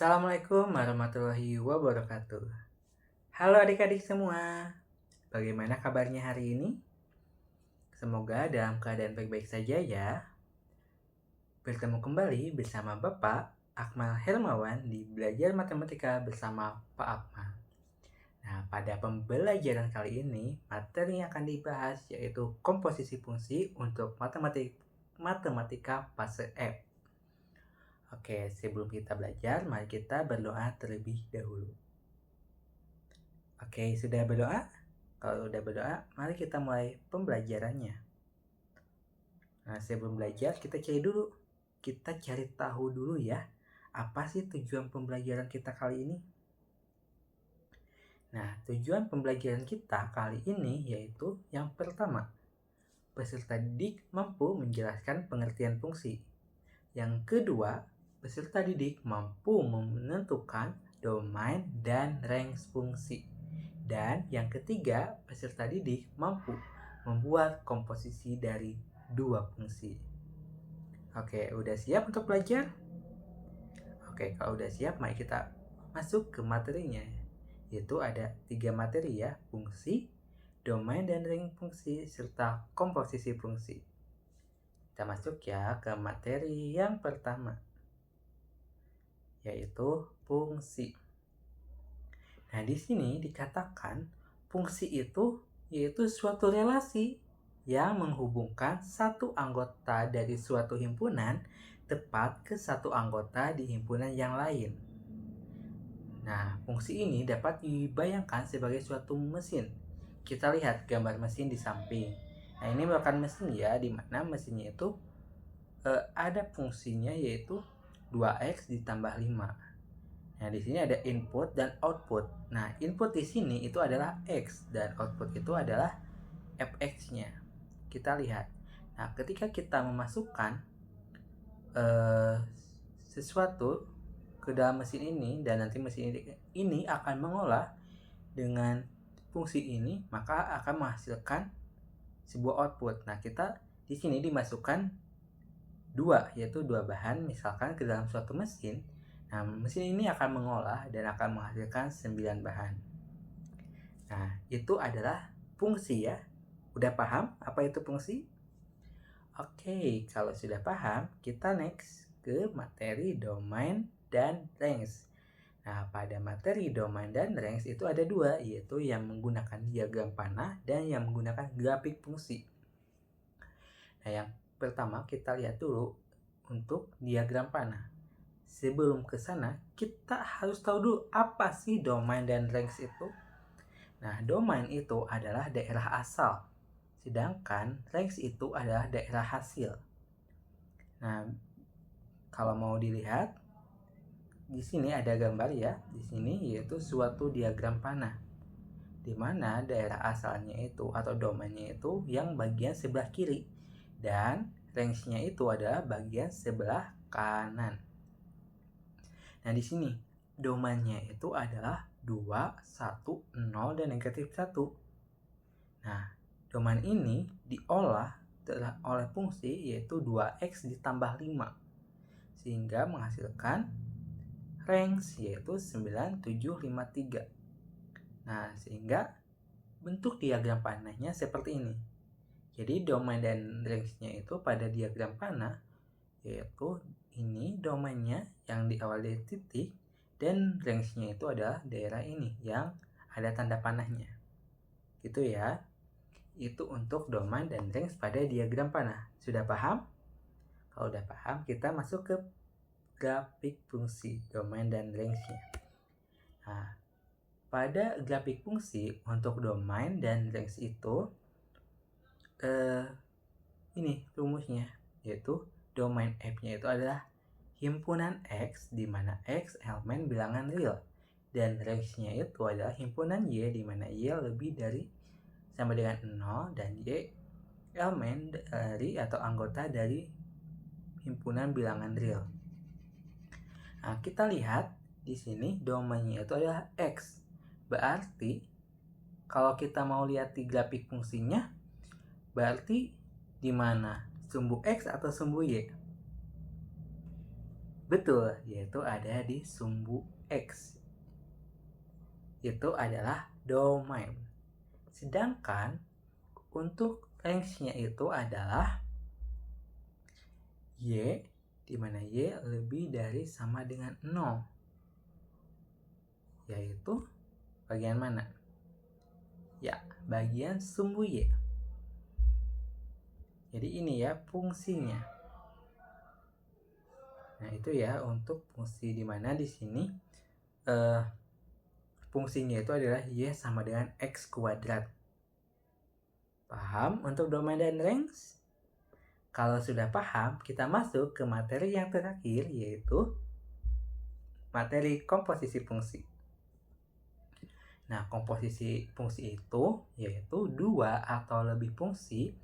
Assalamualaikum warahmatullahi wabarakatuh. Halo adik-adik semua, bagaimana kabarnya hari ini? Semoga dalam keadaan baik-baik saja ya. Bertemu kembali bersama Bapak Akmal Hermawan di Belajar Matematika bersama Pak Akmal. Nah, pada pembelajaran kali ini, materi yang akan dibahas yaitu komposisi fungsi untuk matematika fase F. Oke, sebelum kita belajar, mari kita berdoa terlebih dahulu. Oke, sudah berdoa? Kalau udah berdoa, mari kita mulai pembelajarannya. Nah, sebelum belajar, kita cari tahu dulu ya, apa sih tujuan pembelajaran kita kali ini? Nah, tujuan pembelajaran kita kali ini yaitu yang pertama, peserta didik mampu menjelaskan pengertian fungsi. Yang kedua, peserta didik mampu menentukan domain dan range fungsi. Dan yang ketiga, peserta didik mampu membuat komposisi dari dua fungsi. Oke, udah siap untuk belajar? Oke, kalau udah siap, mari kita masuk ke materinya. Yaitu ada 3 materi ya, fungsi, domain dan range fungsi, serta komposisi fungsi. Kita masuk ya ke materi yang pertama, yaitu fungsi. Nah, di sini dikatakan fungsi itu yaitu suatu relasi yang menghubungkan satu anggota dari suatu himpunan tepat ke satu anggota di himpunan yang lain. Nah, fungsi ini dapat dibayangkan sebagai suatu mesin. Kita lihat gambar mesin di samping. Nah, ini merupakan mesin ya, di mana mesinnya itu ada fungsinya yaitu 2x ditambah 5. Nah, di sini ada input dan output. Nah, input di sini itu adalah x dan output itu adalah fx-nya. Kita lihat. Nah, ketika kita memasukkan sesuatu ke dalam mesin ini dan nanti mesin ini akan mengolah dengan fungsi ini, maka akan menghasilkan sebuah output. Nah, kita di sini dimasukkan yaitu dua bahan misalkan ke dalam suatu mesin. Nah, mesin ini akan mengolah dan akan menghasilkan 9 bahan. Nah, itu adalah fungsi ya. Udah paham apa itu fungsi? Oke, kalau sudah paham, kita next ke materi domain dan range. Nah, pada materi domain dan range itu ada 2, yaitu yang menggunakan diagram panah dan yang menggunakan grafik fungsi. Nah, yang pertama kita lihat dulu untuk diagram panah. Sebelum ke sana, kita harus tahu dulu apa sih domain dan range itu. Nah, domain itu adalah daerah asal, sedangkan range itu adalah daerah hasil. Nah, kalau mau dilihat, di sini ada gambar ya, di sini yaitu suatu diagram panah, di mana daerah asalnya itu atau domainnya itu yang bagian sebelah kiri, dan range-nya itu adalah bagian sebelah kanan. Nah, di sini domainnya itu adalah 2, 1, 0, dan negatif 1. Nah, domain ini diolah oleh fungsi yaitu 2x ditambah 5, sehingga menghasilkan range yaitu 9753. Nah, sehingga bentuk diagram panahnya seperti ini. Jadi domain dan range-nya itu pada diagram panah yaitu ini domainnya yang diawali dari titik dan range-nya itu adalah daerah ini yang ada tanda panahnya. Gitu ya. Itu untuk domain dan range pada diagram panah. Sudah paham? Kalau udah paham, kita masuk ke grafik fungsi domain dan range-nya. Nah, pada grafik fungsi untuk domain dan range itu ini rumusnya, yaitu domain F-nya itu adalah himpunan X di mana X elemen bilangan real, dan range-nya itu adalah himpunan Y di mana Y lebih dari sama dengan 0 dan Y elemen dari atau anggota dari himpunan bilangan real. Nah, kita lihat di sini domainnya itu adalah X. Berarti kalau kita mau lihat di grafik fungsinya, berarti di mana? Sumbu X atau sumbu Y? Betul, yaitu ada di sumbu X. Itu adalah domain. Sedangkan untuk range-nya itu adalah Y, di mana Y lebih dari sama dengan 0. Yaitu bagian mana? Ya, bagian sumbu Y. Jadi ini ya fungsinya. Nah, itu ya untuk fungsi di mana di sini fungsinya itu adalah Y sama dengan X kuadrat. Paham untuk domain dan range? Kalau sudah paham, kita masuk ke materi yang terakhir, yaitu materi komposisi fungsi. Nah, komposisi fungsi itu yaitu dua atau lebih fungsi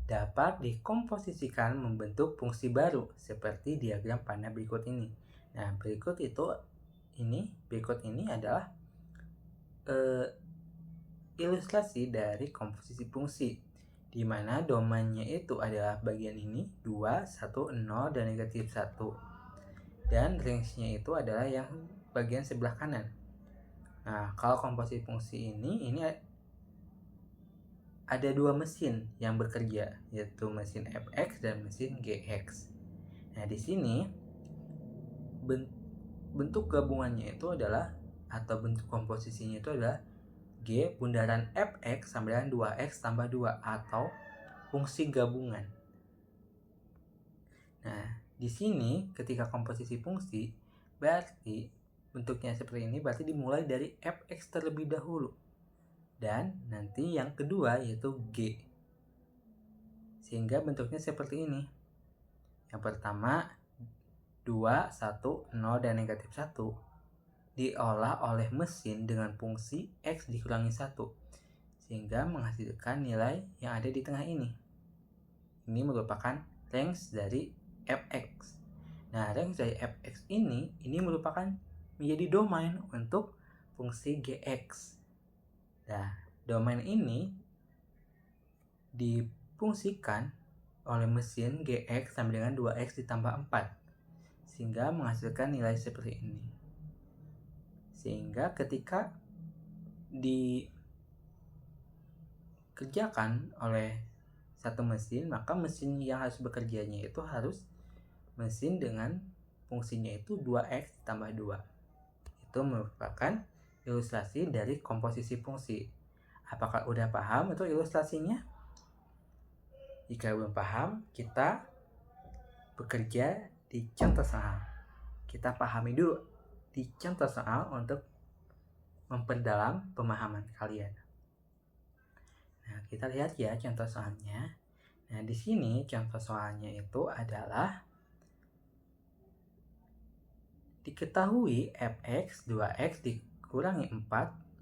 dapat dikomposisikan membentuk fungsi baru seperti diagram pada berikut ini. Nah, berikut ini adalah ilustrasi dari komposisi fungsi, di mana domainnya itu adalah bagian ini 2, 1, 0, dan negatif 1. Dan range-nya itu adalah yang bagian sebelah kanan. Nah, kalau komposisi fungsi ini ada dua mesin yang bekerja, yaitu mesin fx dan mesin gx. Nah, di sini bentuk gabungannya itu adalah, atau bentuk komposisinya itu adalah G bundaran fx sama dengan 2x tambah 2 atau fungsi gabungan. Nah, di sini ketika komposisi fungsi berarti bentuknya seperti ini, berarti dimulai dari fx terlebih dahulu. Dan nanti yang kedua yaitu G. Sehingga bentuknya seperti ini. Yang pertama 2, 1, 0, dan negatif 1 diolah oleh mesin dengan fungsi X dikurangi 1, sehingga menghasilkan nilai yang ada di tengah ini. Ini merupakan range dari fx. Nah, range dari fx ini merupakan menjadi domain untuk fungsi gx. Nah, domain ini difungsikan oleh mesin gx sama dengan 2x ditambah 4, sehingga menghasilkan nilai seperti ini. Sehingga ketika dikerjakan oleh satu mesin, maka mesin yang harus bekerjanya itu harus mesin dengan fungsinya itu 2x ditambah 2. Itu merupakan ilustrasi dari komposisi fungsi. Apakah udah paham itu ilustrasinya? Jika belum paham, kita bekerja di contoh soal. Kita pahami dulu di contoh soal untuk memperdalam pemahaman kalian. Nah, kita lihat ya contoh soalnya. Nah, di sini contoh soalnya itu adalah diketahui fx 2x dikurangi 4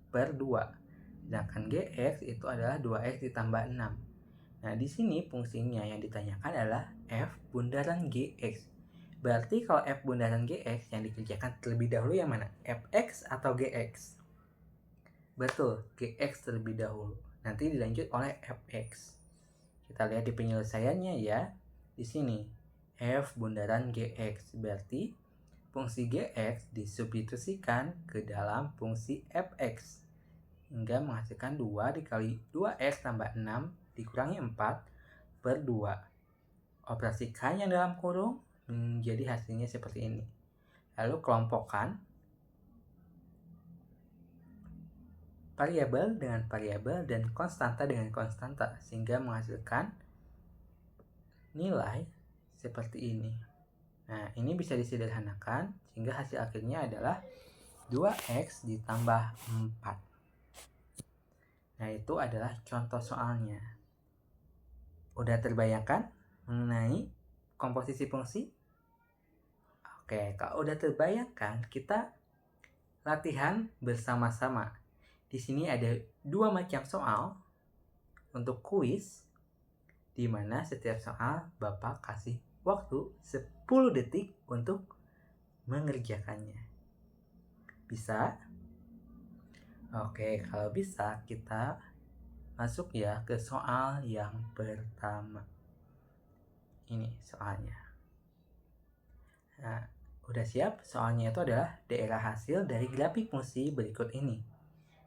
per 2. Sedangkan gx itu adalah 2x ditambah 6. Nah, di sini fungsinya yang ditanyakan adalah f bundaran gx. Berarti kalau f bundaran gx yang dikerjakan terlebih dahulu yang mana? Fx atau gx? Betul, gx terlebih dahulu. Nanti dilanjut oleh fx. Kita lihat di penyelesaiannya ya. Di sini f bundaran gx berarti fungsi gx disubstitusikan ke dalam fungsi fx hingga menghasilkan 2 dikali 2x tambah 6 dikurangi 4 per 2. Operasikan yang dalam kurung menjadi hasilnya seperti ini. Lalu kelompokkan variabel dengan variabel dan konstanta dengan konstanta sehingga menghasilkan nilai seperti ini. Nah, ini bisa disederhanakan sehingga hasil akhirnya adalah 2x ditambah 4. Nah, itu adalah contoh soalnya. Udah terbayangkan mengenai komposisi fungsi? Oke, kalau udah terbayangkan, kita latihan bersama-sama. Di sini ada 2 macam soal untuk kuis, di mana setiap soal Bapak kasih waktu 10 detik untuk mengerjakannya. Bisa? Oke, kalau bisa kita masuk ya ke soal yang pertama. Ini soalnya. Nah, Udah siap? Soalnya itu adalah daerah hasil dari grafik fungsi berikut ini.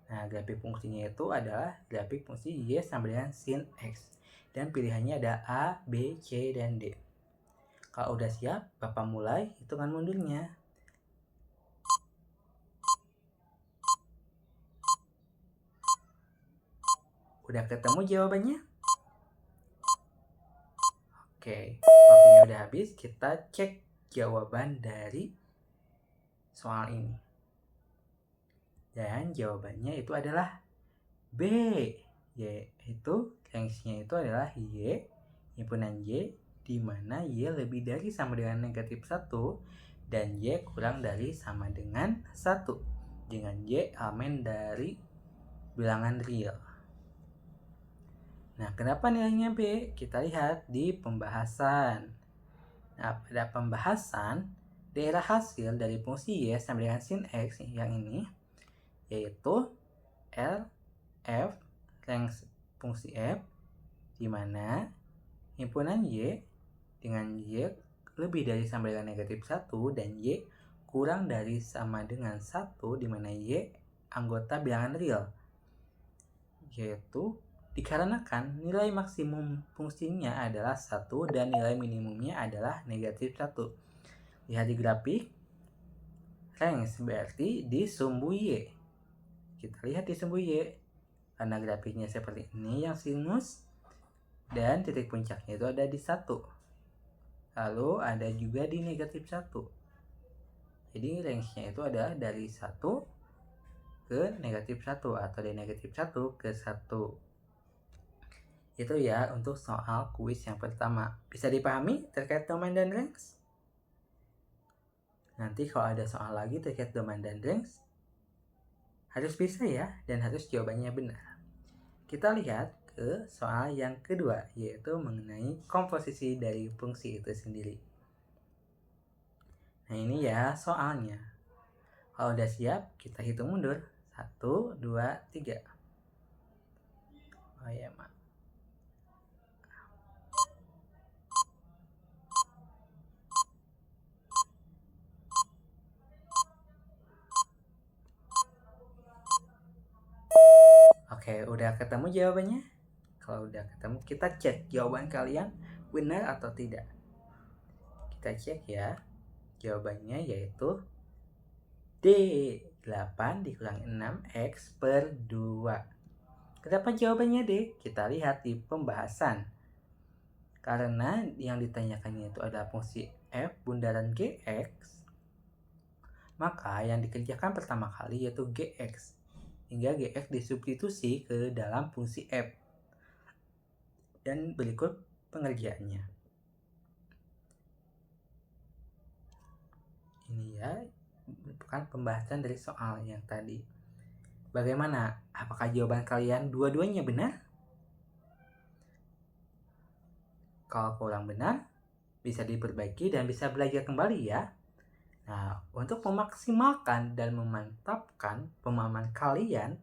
Nah, grafik fungsinya itu adalah grafik fungsi Y sama dengan sin X. Dan pilihannya ada A, B, C, dan D. Kalau udah siap, Bapak mulai hitungan mundurnya. Udah ketemu jawabannya? Oke, waktunya udah habis, kita cek jawaban dari soal ini. Dan jawabannya itu adalah B, yaitu range-nya itu adalah Y, himpunan Y, di mana Y lebih dari sama dengan negatif 1, dan Y kurang dari sama dengan 1, dengan Y elemen dari bilangan real. Nah, kenapa nilainya B? Kita lihat di pembahasan. Nah, pada pembahasan, daerah hasil dari fungsi Y sama dengan sin X yang ini, yaitu L, F, range fungsi F, di mana himpunan Y dengan Y lebih dari sama dengan negatif 1, dan Y kurang dari sama dengan 1, di mana Y anggota bilangan real, yaitu dikarenakan nilai maksimum fungsinya adalah 1 dan nilai minimumnya adalah negatif 1. Lihat di grafik, range berarti di sumbu Y. Kita lihat di sumbu Y, karena grafiknya seperti ini yang sinus, dan titik puncaknya itu ada di 1. Lalu ada juga di negatif 1. Jadi range-nya itu adalah dari 1 ke negatif 1 atau dari negatif 1 ke 1. Itu ya untuk soal kuis yang pertama. Bisa dipahami terkait domain dan range? Nanti kalau ada soal lagi terkait domain dan range, harus bisa ya, dan harus jawabannya benar. Kita lihat ke soal yang kedua, yaitu mengenai komposisi dari fungsi itu sendiri. Nah, ini ya soalnya. Kalau udah siap, kita hitung mundur. 1, 2, 3. Oh ya, Mak. Oke, udah ketemu jawabannya? Kalau udah ketemu, kita cek jawaban kalian benar atau tidak. Kita cek ya. Jawabannya yaitu D, 8 dikurang 6X per 2. Kenapa jawabannya D? Kita lihat di pembahasan. Karena yang ditanyakannya itu adalah fungsi F bundaran Gx, maka yang dikerjakan pertama kali yaitu Gx, hingga Gx disubstitusi ke dalam fungsi F. Dan berikut pengerjaannya. Ini ya, bukan pembahasan dari soal yang tadi. Bagaimana? Apakah jawaban kalian dua-duanya benar? Kalau kurang benar, bisa diperbaiki dan bisa belajar kembali ya. Nah, untuk memaksimalkan dan memantapkan pemahaman kalian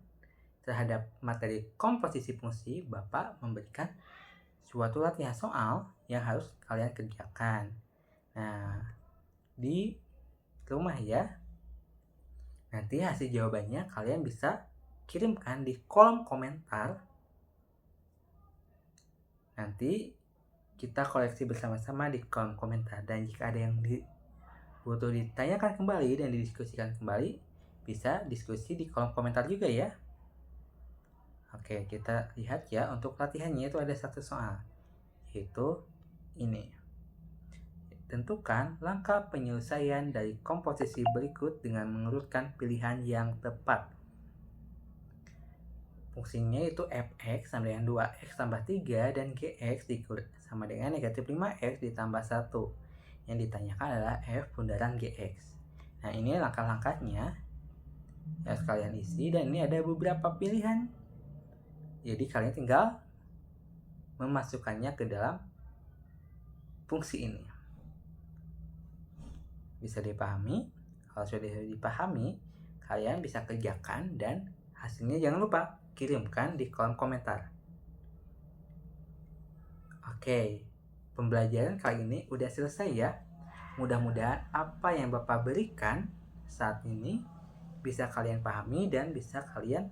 terhadap materi komposisi fungsi, Bapak memberikan suatu latihan soal yang harus kalian kerjakan. Nah, di rumah ya. Nanti hasil jawabannya kalian bisa kirimkan di kolom komentar. Nanti kita koleksi bersama-sama di kolom komentar. Dan jika ada yang butuh ditanyakan kembali dan didiskusikan kembali, bisa diskusi di kolom komentar juga ya. Oke, kita lihat ya, untuk latihannya itu ada satu soal, yaitu ini. Tentukan langkah penyelesaian dari komposisi berikut dengan mengurutkan pilihan yang tepat. Fungsinya itu fx sama dengan 2x tambah 3 dan gx sama dengan negatif 5x ditambah 1. Yang ditanyakan adalah f bundaran gx. Nah, ini langkah-langkahnya yang kalian isi, dan ini ada beberapa pilihan. Jadi kalian tinggal memasukkannya ke dalam fungsi ini. Bisa dipahami? Kalau sudah dipahami, kalian bisa kerjakan dan hasilnya jangan lupa kirimkan di kolom komentar. Oke, pembelajaran kali ini udah selesai ya. Mudah-mudahan apa yang Bapak berikan saat ini bisa kalian pahami dan bisa kalian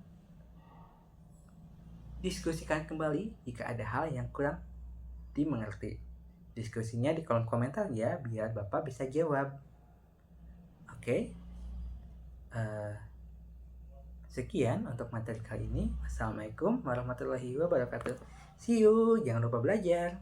diskusikan kembali jika ada hal yang kurang dimengerti. Diskusinya di kolom komentar ya, biar Bapak bisa jawab. Oke. Sekian untuk materi kali ini. Wassalamualaikum warahmatullahi wabarakatuh. See you, jangan lupa belajar.